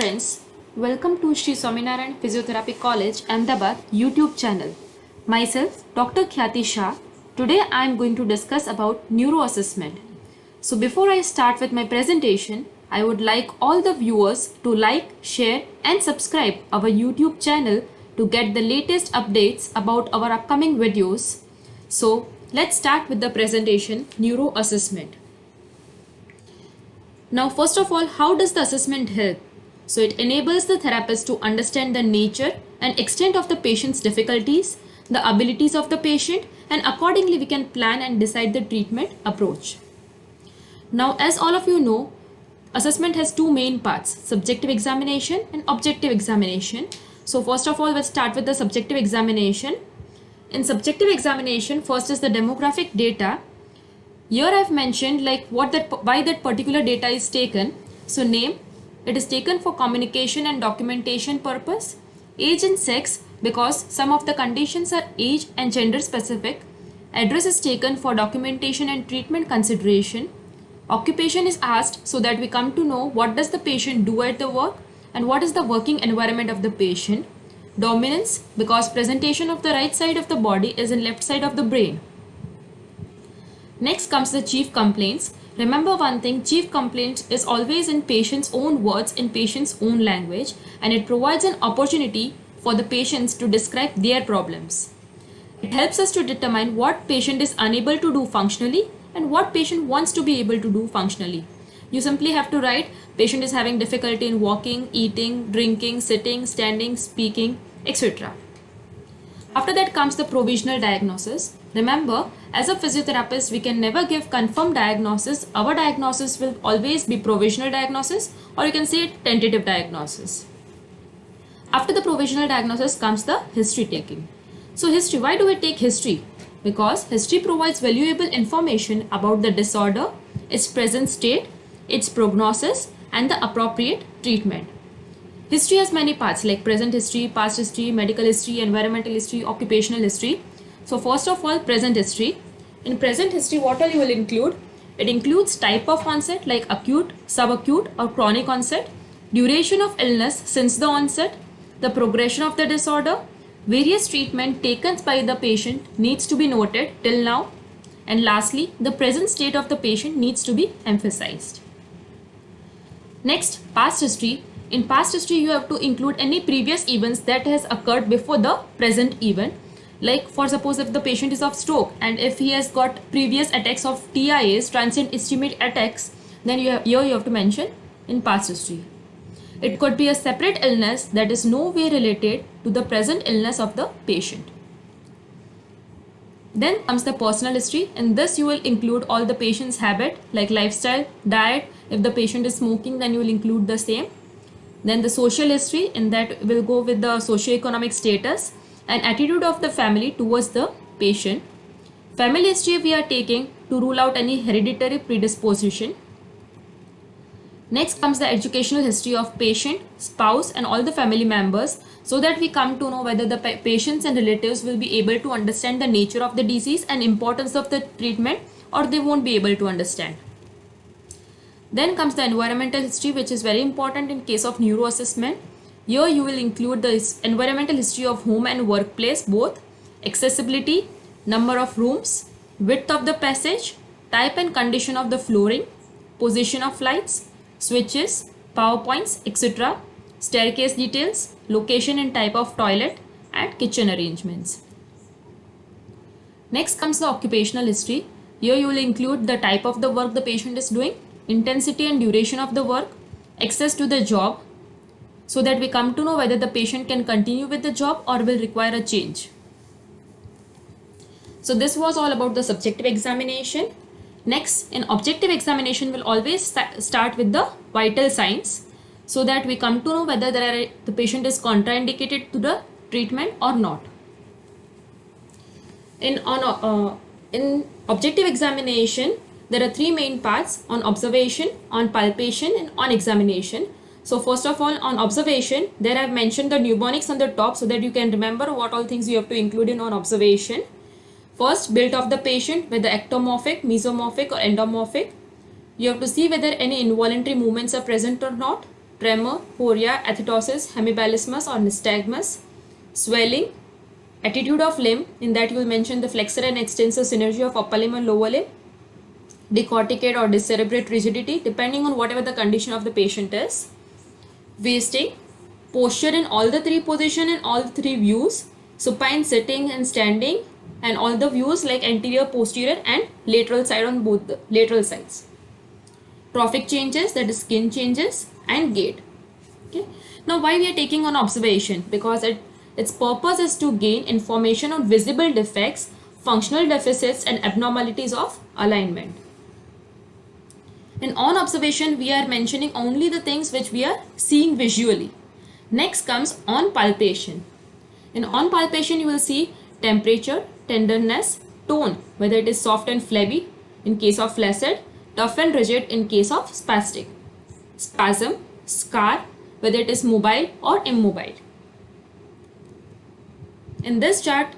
friends, welcome to Sri Swaminarayan Physiotherapy College, Ahmedabad YouTube channel. Myself, Dr. Khyati Shah. Today I am going to discuss about neuro assessment. So before I start with my presentation, I would like all the viewers to like, share and subscribe our YouTube channel to get the latest updates about our upcoming videos. So let's start with the presentation, neuro assessment. Now, first of all, how does the assessment help? So it enables the therapist to understand the nature and extent of the patient's difficulties, the abilities of the patient, and accordingly we can plan and decide the treatment approach. Now, as all of you know, assessment has two main parts, subjective examination and objective examination. So first of all, let's start with the subjective examination. In subjective examination, first is the demographic data. Here I've mentioned like why that particular data is taken. So name, it is taken for communication and documentation purpose. Age and sex, because some of the conditions are age and gender specific. Address is taken for documentation and treatment consideration. Occupation is asked so that we come to know what does the patient do at the work and what is the working environment of the patient. Dominance, because presentation of the right side of the body is in left side of the brain. Next comes the chief complaints. Remember one thing, chief complaints is always in patient's own words, in patient's own language, and it provides an opportunity for the patients to describe their problems. It helps us to determine what patient is unable to do functionally and what patient wants to be able to do functionally. You simply have to write patient is having difficulty in walking, eating, drinking, sitting, standing, speaking, etc. After that comes the provisional diagnosis. Remember, as a physiotherapist, we can never give confirmed diagnosis. Our diagnosis will always be provisional diagnosis, or you can say tentative diagnosis. After the provisional diagnosis comes the history taking. So history, why do we take history? Because history provides valuable information about the disorder, its present state, its prognosis, and the appropriate treatment. History has many parts like present history, past history, medical history, environmental history, occupational history. So first of all, present history. In present history, what all you will include? It includes type of onset like acute, subacute or chronic onset, duration of illness since the onset, the progression of the disorder, various treatment taken by the patient needs to be noted till now, and lastly, the present state of the patient needs to be emphasized. Next, past history. In past history, you have to include any previous events that has occurred before the present event. Like for suppose if the patient is of stroke and if he has got previous attacks of TIAs, transient ischemic attacks, then you have to mention in past history. It could be a separate illness that is no way related to the present illness of the patient. Then comes the personal history. In this you will include all the patient's habit like lifestyle, diet. If the patient is smoking, then you will include the same. Then the social history, in that will go with the socio-economic status and attitude of the family towards the patient. Family history we are taking to rule out any hereditary predisposition. Next comes the educational history of patient, spouse and all the family members, so that we come to know whether the patients and relatives will be able to understand the nature of the disease and importance of the treatment, or they won't be able to understand. Then comes the environmental history, which is very important in case of neuro assessment. Here you will include the environmental history of home and workplace both, accessibility, number of rooms, width of the passage, type and condition of the flooring, position of lights, switches, power points, etc., staircase details, location and type of toilet, and kitchen arrangements. Next comes the occupational history. Here you will include the type of the work the patient is doing, intensity and duration of the work, access to the job, so that we come to know whether the patient can continue with the job or will require a change. So this was all about the subjective examination. Next, in objective examination will always start with the vital signs, so that we come to know whether the patient is contraindicated to the treatment or not. In objective examination, there are three main parts: on observation, on palpation and on examination. So first of all, on observation, there I have mentioned the mnemonics on the top so that you can remember what all things you have to include in on observation. First, build of the patient, whether ectomorphic, mesomorphic or endomorphic. You have to see whether any involuntary movements are present or not. tremor, chorea, athetosis, hemibalismus or nystagmus, swelling, attitude of limb, in that you will mention the flexor and extensor synergy of upper limb and lower limb, decorticate or decerebrate rigidity depending on whatever the condition of the patient is, wasting, posture in all the three position and all the three views, supine, sitting and standing, and all the views like anterior, posterior and lateral side on both the lateral sides, trophic changes, that is skin changes, and gait. Okay, now why we are taking on observation? Because its purpose is to gain information on visible defects, functional deficits and abnormalities of alignment. And on observation we are mentioning only the things which we are seeing visually. Next comes on palpation. In on palpation you will see temperature, tenderness, tone, whether it is soft and flabby in case of flaccid, tough and rigid in case of spastic, spasm, scar, whether it is mobile or immobile. In this chart,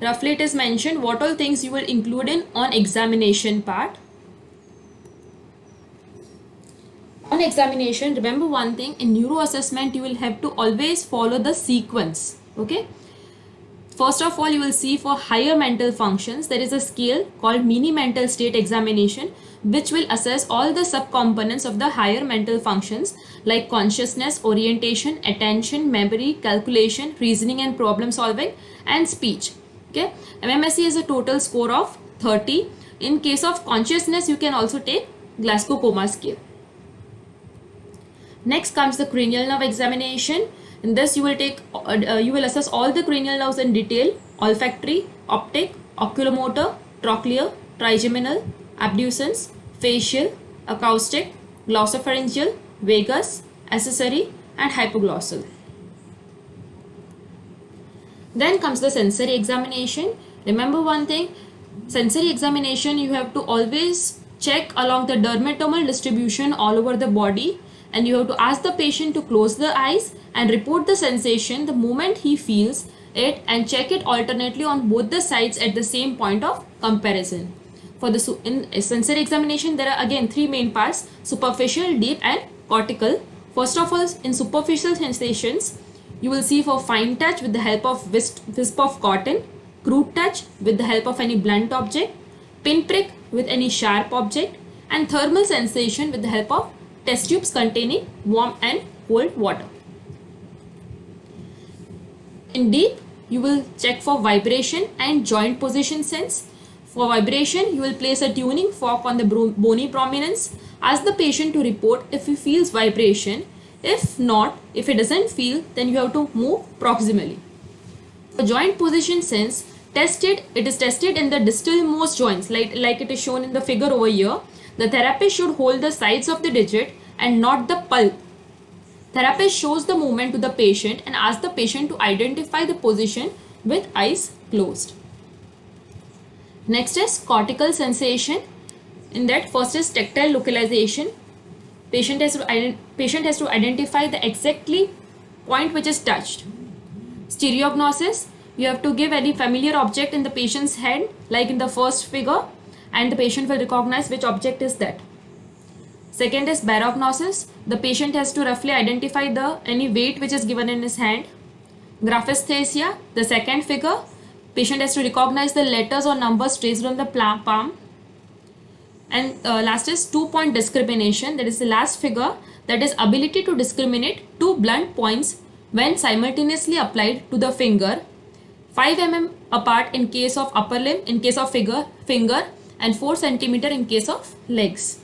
roughly it is mentioned what all things you will include in on examination part. On examination, remember one thing, in neuro assessment you will have to always follow the sequence. Okay. First of all, you will see for higher mental functions, there is a scale called mini mental state examination, which will assess all the subcomponents of the higher mental functions like consciousness, orientation, attention, memory, calculation, reasoning and problem solving, and speech. Okay. MMSE is a total score of 30. In case of consciousness, you can also take Glasgow Coma scale. Next comes the cranial nerve examination. In this you will assess all the cranial nerves in detail: olfactory, optic, oculomotor, trochlear, trigeminal, abducens, facial, acoustic, glossopharyngeal, vagus, accessory and hypoglossal. Then comes the sensory examination. Remember one thing, sensory examination you have to always check along the dermatomal distribution all over the body, and you have to ask the patient to close the eyes and report the sensation the moment he feels it, and check it alternately on both the sides at the same point of comparison. For the in sensory examination there are again three main parts: superficial, deep and cortical. First of all, in superficial sensations you will see for fine touch with the help of wisp of cotton, crude touch with the help of any blunt object, pinprick with any sharp object, and thermal sensation with the help of test tubes containing warm and cold water. In deep, you will check for vibration and joint position sense. For vibration, you will place a tuning fork on the bony prominence. Ask the patient to report if he feels vibration. If not, if he doesn't feel, then you have to move proximally. For joint position sense, it is tested in the distal most joints, like it is shown in the figure over here. The therapist should hold the sides of the digit and not the pulp. Therapist shows the movement to the patient and asks the patient to identify the position with eyes closed. Next is cortical sensation. In that, first is tactile localization. Patient has to identify the exactly point which is touched. Stereognosis, you have to give any familiar object in the patient's hand, like in the first figure, and the patient will recognize which object is that. Second is barognosis. The patient has to roughly identify any weight which is given in his hand. Graphesthesia, the second figure, patient has to recognize the letters or numbers traced on the palm. And last is 2-point discrimination. That is the last figure, that is ability to discriminate two blunt points when simultaneously applied to the finger, 5 mm apart in case of upper limb, in case of finger, and 4 cm in case of legs.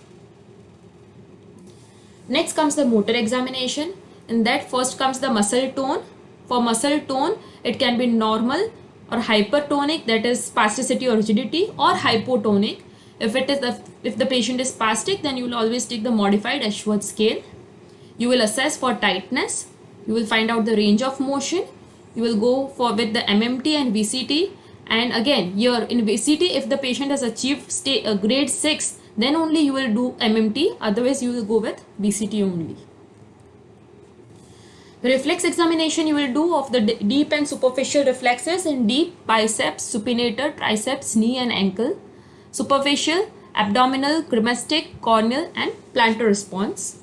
Next comes the motor examination. In that, first comes the muscle tone. For muscle tone, it can be normal or hypertonic, that is spasticity or rigidity, or hypotonic. If the patient is spastic, then you will always take the modified Ashworth scale. You will assess for tightness. You will find out the range of motion. You will go with the MMT and VCT. And again, here in VCT, if the patient has achieved grade 6, then only you will do MMT. Otherwise, you will go with VCT only. The reflex examination you will do of the deep and superficial reflexes in deep, biceps, supinator, triceps, knee and ankle. Superficial, abdominal, cremastic, corneal and plantar response.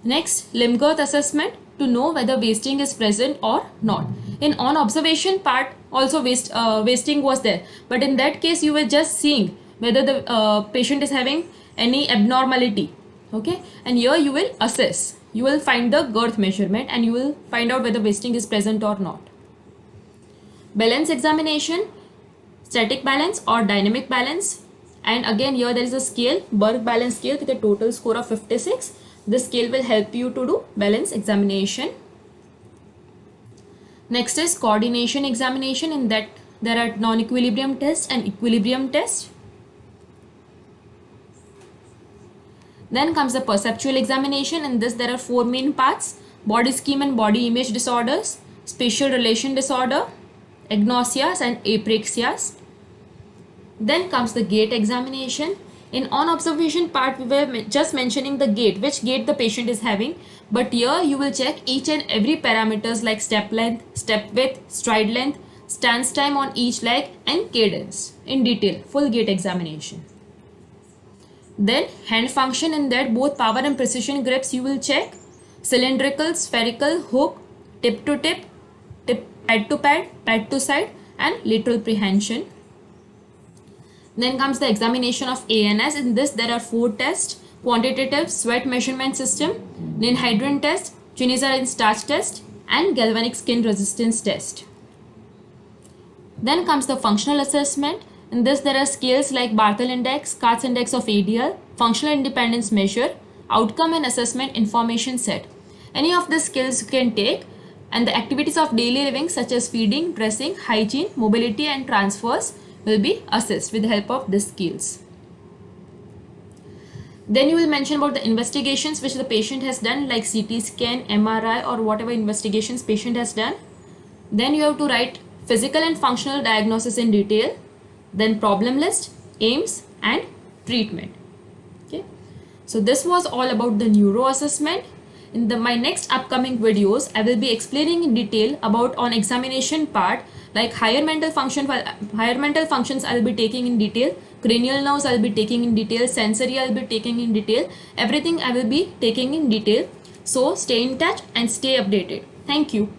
Next, limb girth assessment to know whether wasting is present or not. In on observation part also wasting was there, but in that case you were just seeing whether the patient is having any abnormality. Okay, and here you will assess. You will find the girth measurement and you will find out whether wasting is present or not. Balance examination, static balance or dynamic balance. And again here there is a scale, Berg balance scale with a total score of 56. This scale will help you to do balance examination. Next is coordination examination. In that there are non-equilibrium test and equilibrium test. Then comes the perceptual examination. In this there are 4 main parts: body scheme and body image disorders, spatial relation disorder, agnosias and apraxias. Then comes the gait examination. In on observation part we were just mentioning the gait, which gait the patient is having, but here you will check each and every parameters like step length, step width, stride length, stance time on each leg and cadence in detail, full gait examination. Then hand function, in that both power and precision grips you will check, cylindrical, spherical, hook, tip to tip, pad to pad, pad to side and lateral prehension. Then comes the examination of ANS. In this there are 4 tests: quantitative sweat measurement system, Ninhydrin test, Chinizarin starch test and galvanic skin resistance test. Then comes the functional assessment. In this there are scales like Barthel index, Katz index of ADL, functional independence measure, outcome and assessment information set. Any of the skills you can take, and the activities of daily living such as feeding, dressing, hygiene, mobility and transfers will be assessed with the help of these skills. Then you will mention about the investigations which the patient has done, like CT scan, MRI or whatever investigations patient has done. Then you have to write physical and functional diagnosis in detail, then problem list, aims and treatment. Okay, so this was all about the neuro assessment. In my next upcoming videos I will be explaining in detail about on examination part, like higher mental functions I will be taking in detail, cranial nerves I will be taking in detail, sensory I will be taking in detail, everything I will be taking in detail. So stay in touch and stay updated. Thank you.